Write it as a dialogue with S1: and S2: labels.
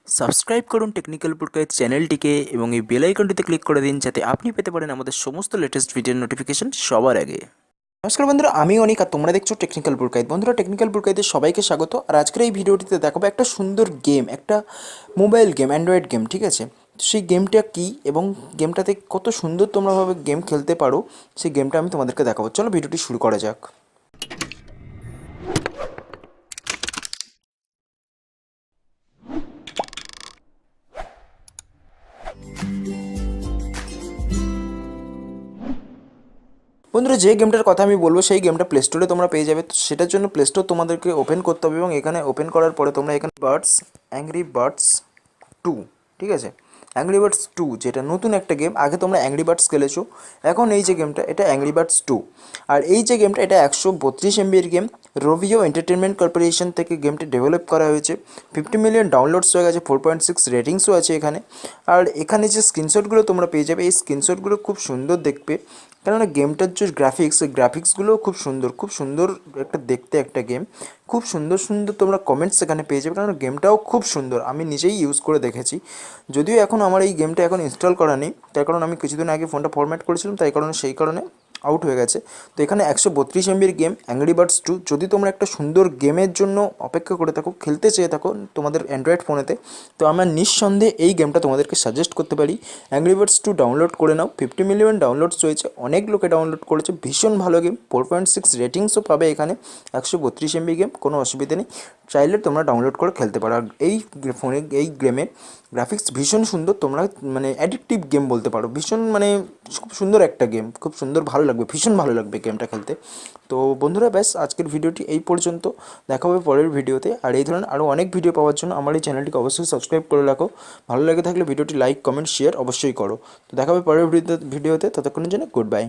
S1: Subscribe করুন technical Purkait চ্যানেলটিকে এবং এই বেল আইকনটিতে ক্লিক করে দিন যাতে আপনি পেতে পারেন আমাদের সমস্ত লেটেস্ট ভিডিওর নোটিফিকেশন সবার আগে। নমস্কার বন্ধুরা, আমি অনিক আর তোমরা দেখছো টেকনিক্যাল পুরকাইত। বন্ধুরা, টেকনিক্যাল পুরকাইতে সবাইকে স্বাগত। আর আজকের এই ভিডিওটিতে দেখাবো একটা সুন্দর গেম, একটা মোবাইল গেম, অ্যান্ড্রয়েড গেম, ঠিক আছে? তো সেই গেমটা কী এবং গেমটাতে কত সুন্দর তোমরাভাবে গেম খেলতে পারো সেই গেমটা আমি তোমাদেরকে দেখাবো। চলো ভিডিওটি শুরু করা যাক। বন্ধুরা, যে গেমটার কথা আমি বলবো সেই গেমটা প্লে স্টোরে তোমরা পেয়ে যাবে। তো সেটার জন্য প্লে স্টোর তোমাদেরকে ওপেন করতে হবে এবং এখানে ওপেন করার পরে তোমরা এখানে অ্যাংরি বার্ডস 2, ঠিক আছে? অ্যাংরি বার্ডস 2 যেটা নতুন একটা গেম। আগে তোমরা অ্যাংরি বার্ডস খেলেছো, এখন এই যে গেমটা এটা অ্যাংরি বার্ডস 2। আর এই যে গেমটা এটা 132 MB-র গেম। রোভিও এন্টারটেনমেন্ট কর্পোরেশন থেকে গেমটি ডেভেলপ করা হয়েছে। 50 মিলিয়ন ডাউনলোডস হয়ে গেছে, 4.6 রেটিংসও আছে এখানে। আর এখানে যে স্ক্রিনশটগুলো তোমরা পেয়ে যাবে, এই স্ক্রিনশটগুলো খুব সুন্দর দেখবে, কেননা গেমটার যে গ্রাফিক্স, ওই গ্রাফিক্সগুলোও খুব সুন্দর, খুব সুন্দর একটা দেখতে একটা গেম। খুব সুন্দর সুন্দর তোমরা কমেন্টস এখানে পেয়ে যাবে, কারণ গেমটাও খুব সুন্দর। আমি নিজেই ইউজ করে দেখেছি, যদিও এখন আমার এই গেমটা এখন ইনস্টল করা নেই, তার কারণ আমি কিছুদিন আগে ফোনটা ফরম্যাট করেছিলাম, তাই কারণে সেই কারণে আউট হয়ে গেছে। তো এখানে 132 MB-র গেম অ্যাংরি বার্ডস 2। যদি তোমরা একটা সুন্দর গেমের জন্য অপেক্ষা করে থাকো, খেলতে চেয়ে থাকো তোমাদের অ্যান্ড্রয়েড ফোনেতে, তো আমরা নিঃসন্দেহে এই গেমটা তোমাদেরকে সাজেস্ট করতে পারি। অ্যাংরি বার্ডস 2 ডাউনলোড করে নাও। 50 মিলিয়ন ডাউনলোডস রয়েছে, অনেক লোকে ডাউনলোড করেছে, ভীষণ ভালো গেম। 4.6 রেটিংসও পাবে এখানে। 132 MB গেম, কোনো অসুবিধা নেই, চাইলে তোমরা ডাউনলোড করে খেলতে পারো। আর এই ফোনে এই গেমের গ্রাফিক্স ভীষণ সুন্দর, তোমরা মানে অ্যাডিকটিভ গেম বলতে পারো। ভীষণ মানে খুব সুন্দর একটা গেম, খুব সুন্দর, ভালো লাগবে, ভীষণ ভালো লাগবে গেমটা খেলতে। তো বন্ধুরা, ব্যাস আজকের ভিডিওটি এই পর্যন্ত। দেখা হবে পরের ভিডিওতে। আর এই ধরনের আরও অনেক ভিডিও পাওয়ার জন্য আমার এই চ্যানেলটিকে অবশ্যই সাবস্ক্রাইব করে রাখো। ভালো লেগে থাকলে ভিডিওটি লাইক, কমেন্ট, শেয়ার অবশ্যই করো। তো দেখা হবে পরের ভিডিওতে। ততক্ষণের জন্য গুড বাই।